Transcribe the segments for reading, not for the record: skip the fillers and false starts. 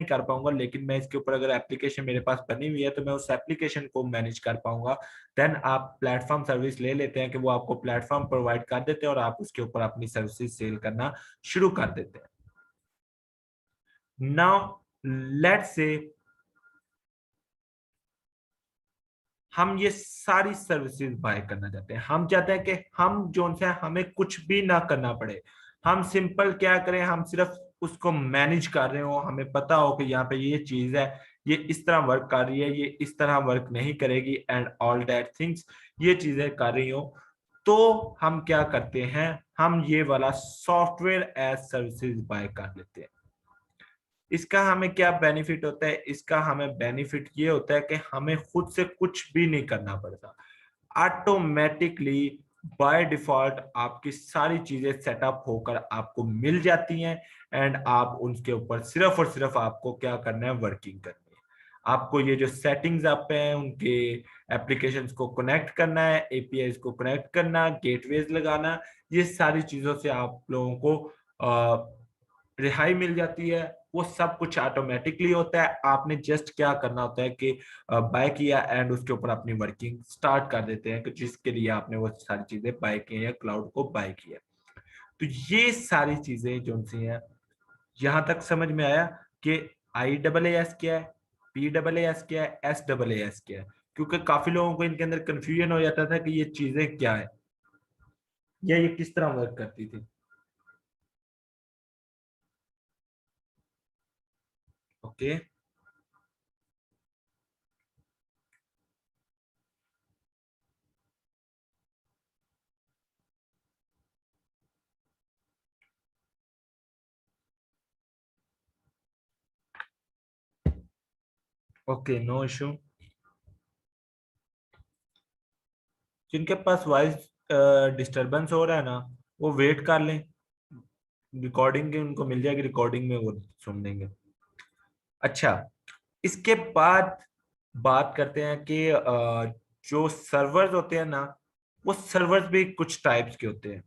कर पाऊंगा, लेकिन मैं इसके ऊपर अगर एप्लीकेशन मेरे पास बनी हुई है तो मैं उस एप्लीकेशन को मैनेज कर पाऊंगा। देन आप प्लेटफॉर्म सर्विस ले लेते हैं कि वो आपको प्लेटफॉर्म प्रोवाइड कर देते हैं और आप उसके ऊपर अपनी सर्विसेज सेल करना शुरू कर देते हैं। नाउ लेट्स से हम ये सारी सर्विसेज बाय करना चाहते हैं, हम चाहते हैं कि हम जो है हमें कुछ भी ना करना पड़े, हम सिंपल क्या करें, हम सिर्फ उसको मैनेज कर रहे हो, हमें पता हो कि यहाँ पे ये चीज है, ये इस तरह वर्क कर रही है, ये इस तरह वर्क नहीं करेगी एंड ऑल दैट थिंग्स, ये चीजें कर रही हो, तो हम क्या करते हैं, हम ये वाला सॉफ्टवेयर एज सर्विसेज बाय कर लेते हैं। इसका हमें क्या बेनिफिट होता है, इसका हमें बेनिफिट ये होता है कि हमें खुद से कुछ भी नहीं करना पड़ता, ऑटोमेटिकली बाय डिफॉल्ट आपकी सारी चीजें सेटअप होकर आपको मिल जाती हैं एंड आप उनके ऊपर सिर्फ और सिर्फ आपको क्या करना है, वर्किंग करनी है। आपको ये जो सेटिंग्स आप हैं उनके एप्लीकेशंस को कनेक्ट करना है, एपीआई को कनेक्ट करना, गेटवेज लगाना, ये सारी चीजों से आप लोगों को रिहाई मिल जाती है। वो सब कुछ ऑटोमेटिकली होता है, आपने जस्ट क्या करना होता है कि बाय किया एंड उसके ऊपर अपनी वर्किंग स्टार्ट कर देते हैं कि जिसके लिए आपने वो सारी चीजें बाय की या क्लाउड को बाय किया। तो ये सारी चीजें जो सी हैं, यहां तक समझ में आया कि IaaS क्या है, PaaS क्या है, SaaS क्या है, क्योंकि काफी लोगों को इनके अंदर कंफ्यूजन हो जाता था कि ये चीजें क्या है या ये किस तरह वर्क करती थी। Okay, okay, no issue. जिनके पास वॉइस डिस्टरबेंस हो रहा है ना, वो वेट कर लें, रिकॉर्डिंग की उनको मिल जाएगी, रिकॉर्डिंग में वो सुन लेंगे। अच्छा, इसके बाद बात करते हैं कि जो सर्वर्स होते हैं ना, वो सर्वर्स भी कुछ टाइप्स के होते हैं।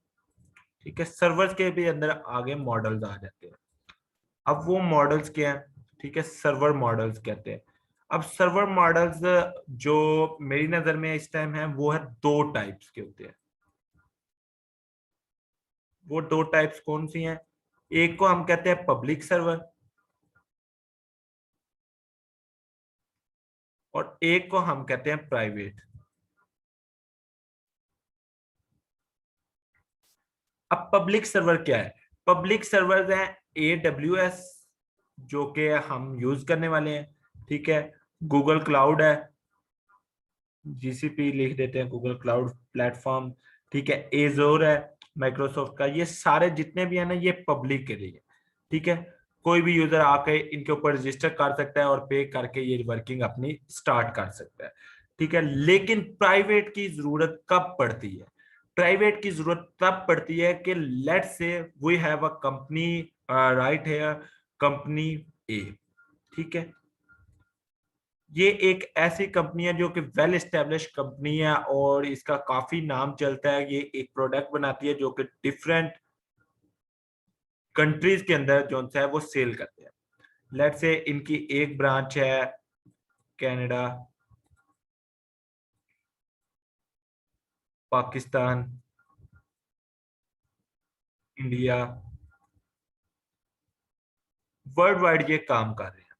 ठीक है, सर्वर्स के भी अंदर आगे मॉडल्स आ जाते हैं। अब वो मॉडल्स क्या हैं, ठीक है, सर्वर मॉडल्स कहते हैं। अब सर्वर मॉडल्स जो मेरी नजर में इस टाइम है वो है दो टाइप्स के होते हैं। वो दो टाइप्स कौन सी हैं, एक को हम कहते हैं पब्लिक सर्वर और एक को हम कहते हैं प्राइवेट। अब पब्लिक सर्वर क्या है, पब्लिक सर्वर है AWS जो कि हम यूज करने वाले हैं, ठीक है, गूगल क्लाउड है, GCP लिख देते हैं, गूगल क्लाउड प्लेटफॉर्म, ठीक है, एजोर है माइक्रोसॉफ्ट का, ये सारे जितने भी है ना ये पब्लिक के लिए। ठीक है, कोई भी यूजर आके इनके ऊपर रजिस्टर कर सकता है और पे करके ये वर्किंग अपनी स्टार्ट कर सकता है। ठीक है, लेकिन प्राइवेट की जरूरत कब पड़ती है, प्राइवेट की जरूरत तब पड़ती है कि let say we have a company, right है, कंपनी ए, ठीक है, ये एक ऐसी कंपनी है जो कि वेल एस्टेब्लिश कंपनी है और इसका काफी नाम चलता है, ये एक प्रोडक्ट बनाती है जो कि डिफरेंट कंट्रीज के अंदर जो है वो सेल करते हैं। लेट्स से इनकी एक ब्रांच है Canada, Pakistan, India, world wide ये काम कर रहे हैं।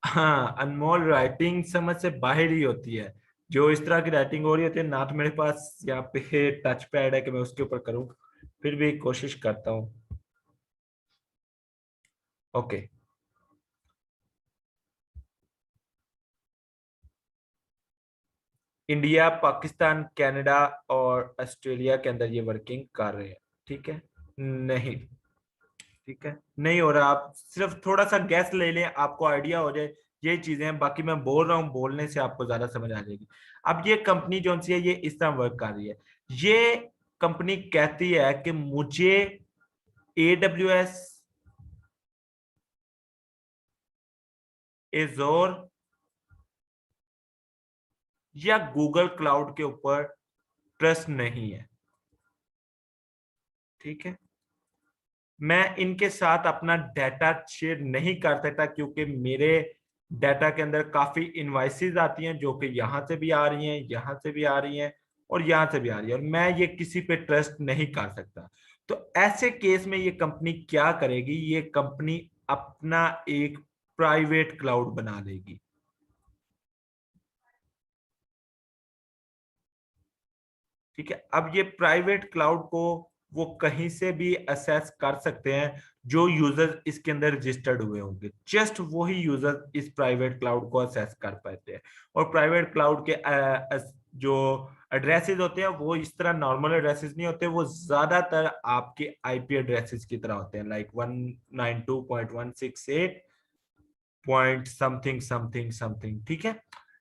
हाँ, अनमोल राइटिंग समझ से बाहर ही होती है, जो इस तरह की राइटिंग हो रही होती है ना, तो मेरे पास यहाँ पे टच पैड है कि मैं उसके ऊपर करूँ, फिर भी कोशिश करता हूँ। ओके, इंडिया, पाकिस्तान, कनाडा और ऑस्ट्रेलिया के अंदर ये वर्किंग कर रहे हैं। ठीक है, नहीं, ठीक है, नहीं हो रहा, आप सिर्फ थोड़ा सा गैस ले लें, आपको आइडिया हो जाए, ये चीजें हैं, बाकी मैं बोल रहा हूँ, बोलने से आपको ज्यादा समझ आ जाएगी। अब ये कंपनी जो सी है ये इस तरह वर्क कर रही है, ये कंपनी कहती है कि मुझे AWS, एजोर या गूगल क्लाउड के ऊपर ट्रस्ट नहीं है। ठीक है, मैं इनके साथ अपना डाटा शेयर नहीं कर सकता, क्योंकि मेरे डाटा के अंदर काफी इनवाइसेस आती हैं जो कि यहाँ से भी आ रही हैं, यहाँ से भी आ रही हैं और यहाँ से भी आ रही है, और मैं ये किसी पे ट्रस्ट नहीं कर सकता। तो ऐसे केस में ये कंपनी क्या करेगी, ये कंपनी अपना एक प्राइवेट क्लाउड बना लेगी। ठीक है, अब ये प्राइवेट क्लाउड को वो कहीं से भी असेस कर सकते हैं जो यूजर इसके अंदर रजिस्टर्ड हुए होंगे, जस्ट वही यूजर इस प्राइवेट क्लाउड को असेस कर पाते हैं। और प्राइवेट क्लाउड के जो एड्रेसेस होते हैं वो इस तरह नॉर्मल एड्रेसेस नहीं होते, वो ज्यादातर आपके आईपी एड्रेसेस की तरह होते हैं, like 192.168 point something something something. ठीक है,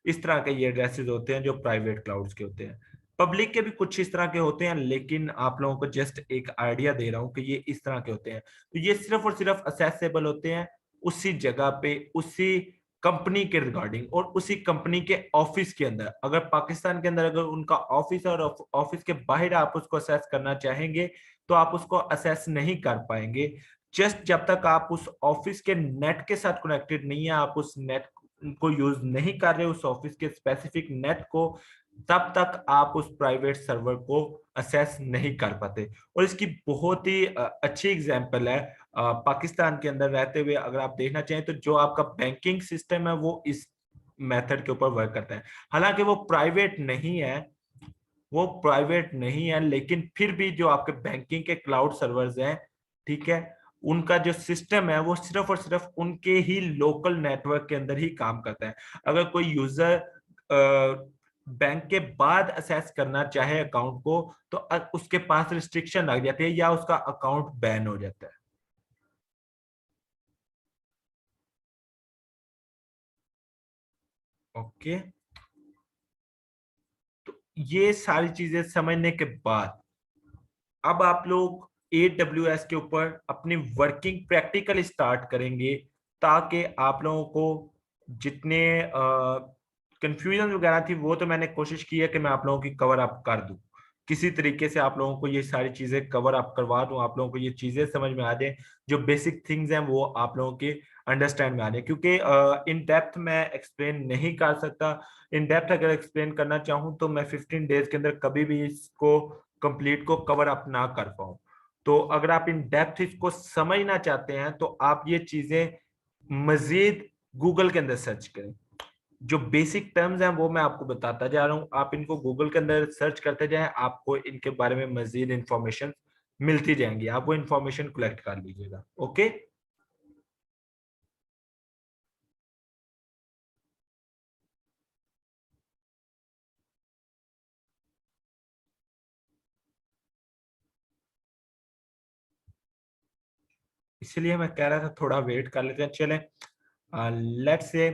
इस तरह के ये एड्रेसेस होते हैं जो प्राइवेट क्लाउड्स के होते हैं। पब्लिक के भी कुछ इस तरह के होते हैं, लेकिन आप लोगों को जस्ट एक आइडिया दे रहा हूं कि ये इस तरह के होते हैं। तो ये सिर्फ और सिर्फ असेसेबल होते हैं उसी जगह पे, उसी कंपनी के रिगार्डिंग और उसी कंपनी के ऑफिस के अंदर। अगर पाकिस्तान के अंदर अगर उनका ऑफिस और ऑफिस के बाहर आप उसको असेस करना चाहेंगे तो आप उसको असेस नहीं कर पाएंगे। जस्ट जब तक आप उस ऑफिस के नेट के साथ कनेक्टेड नहीं है, आप उस नेट को यूज नहीं कर रहे उस ऑफिस के स्पेसिफिक नेट को, तब तक आप उस प्राइवेट सर्वर को असेस नहीं कर पाते। और इसकी बहुत ही अच्छी एग्जांपल है पाकिस्तान के अंदर रहते हुए। अगर आप देखना चाहें तो जो आपका बैंकिंग सिस्टम है वो इस मेथड के ऊपर वर्क करता है। हालांकि वो प्राइवेट नहीं है, वो प्राइवेट नहीं है, लेकिन फिर भी जो आपके बैंकिंग के क्लाउड सर्वर्स हैं, ठीक है, उनका जो सिस्टम है वो सिर्फ और सिर्फ उनके ही लोकल नेटवर्क के अंदर ही काम करता है। अगर कोई यूजर बैंक के बाद असेस करना चाहे अकाउंट को तो उसके पास रिस्ट्रिक्शन लग जाती है या उसका अकाउंट बैन हो जाता है। ओके, तो ये सारी चीजें समझने के बाद अब आप लोग AWS के ऊपर अपनी वर्किंग प्रैक्टिकल स्टार्ट करेंगे, ताकि आप लोगों को जितने कंफ्यूजन वगैरह थी वो तो मैंने कोशिश की है कि मैं आप लोगों की कवर अप कर दूं, किसी तरीके से आप लोगों को ये सारी चीजें कवर अप करवा दूं, आप लोगों को ये चीजें समझ में आ जाए, जो बेसिक थिंग्स हैं वो आप लोगों के अंडरस्टैंड में आ जाए। क्योंकि इन डेप्थ मैं एक्सप्लेन नहीं कर सकता। इन डेप्थ अगर एक्सप्लेन करना चाहूँ तो मैं 15 डेज के अंदर कभी भी इसको कंप्लीट को कवर अप ना कर पाऊं। तो अगर आप इन डेप्थ इसको समझना चाहते हैं तो आप ये चीजें मजीद गूगल के अंदर सर्च करें। जो बेसिक टर्म्स हैं वो मैं आपको बताता जा रहा हूं, आप इनको गूगल के अंदर सर्च करते जाएं, आपको इनके बारे में मजीद इंफॉर्मेशन मिलती जाएंगी, आप वो इंफॉर्मेशन कलेक्ट कर लीजिएगा। ओके, इसलिए मैं कह रहा था थोड़ा वेट कर लेते हैं। चलें, लेट्स से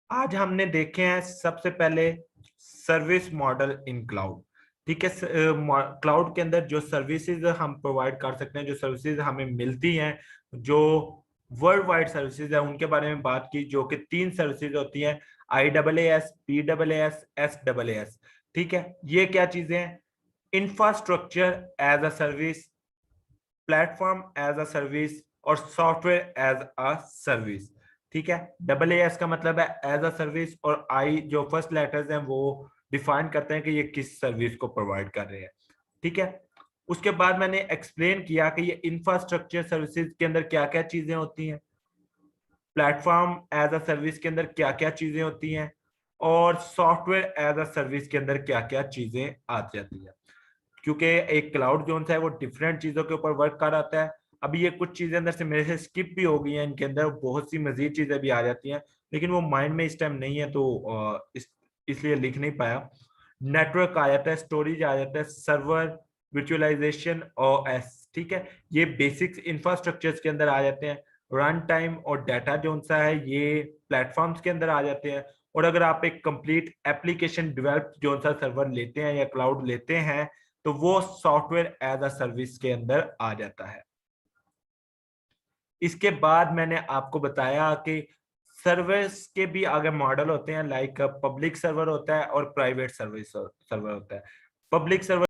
आज हमने देखे हैं सबसे पहले सर्विस मॉडल इन क्लाउड। ठीक है, क्लाउड के अंदर जो सर्विसेज हम प्रोवाइड कर सकते हैं, जो सर्विसेज हमें मिलती हैं, जो वर्ल्ड वाइड सर्विसेज है, उनके बारे में बात की, जो कि 3 सर्विसेज होती हैं, IaaS, PaaS, SaaS। ठीक है, ये क्या चीजें हैं? Infrastructure as a service, platform as a service और सॉफ्टवेयर एज अ सर्विस। ठीक है, AAS का मतलब है एज अ सर्विस, और आई जो फर्स्ट लेटर्स हैं वो डिफाइन करते हैं कि ये किस सर्विस को प्रोवाइड कर रहे हैं। ठीक है, उसके बाद मैंने एक्सप्लेन किया कि ये इंफ्रास्ट्रक्चर सर्विसेज के अंदर क्या क्या चीजें होती हैं, प्लेटफॉर्म एज अ सर्विस के अंदर क्या क्या चीजें होती हैं, और सॉफ्टवेयर एज अ सर्विस के अंदर क्या क्या चीजें आ जाती हैं। क्योंकि एक क्लाउड जोन है वो डिफरेंट चीजों के ऊपर वर्क कर आता है। अभी ये कुछ चीजें अंदर से मेरे से स्किप भी हो गई हैं, इनके अंदर बहुत सी मजीद चीजें भी आ जाती हैं, लेकिन वो माइंड में इस टाइम नहीं है, तो इसलिए लिख नहीं पाया। नेटवर्क आ जाता है, स्टोरेज आ जाता है, सर्वर, विजुअलाइजेशन और एस। ठीक है, ये बेसिक्स इंफ्रास्ट्रक्चर्स के अंदर आ जाते हैं। रन टाइम और डाटा जोन सा है ये प्लेटफॉर्म्स के अंदर आ जाते हैं। और अगर आप एक कंप्लीट एप्लीकेशन डेवलप जोन सा सर्वर लेते हैं या क्लाउड लेते हैं तो वो सॉफ्टवेयर एज अ सर्विस के अंदर आ जाता है। इसके बाद मैंने आपको बताया कि सर्वर्स के भी आगे मॉडल होते हैं, लाइक पब्लिक सर्वर होता है और प्राइवेट सर्विस सर्वर होता है। Public server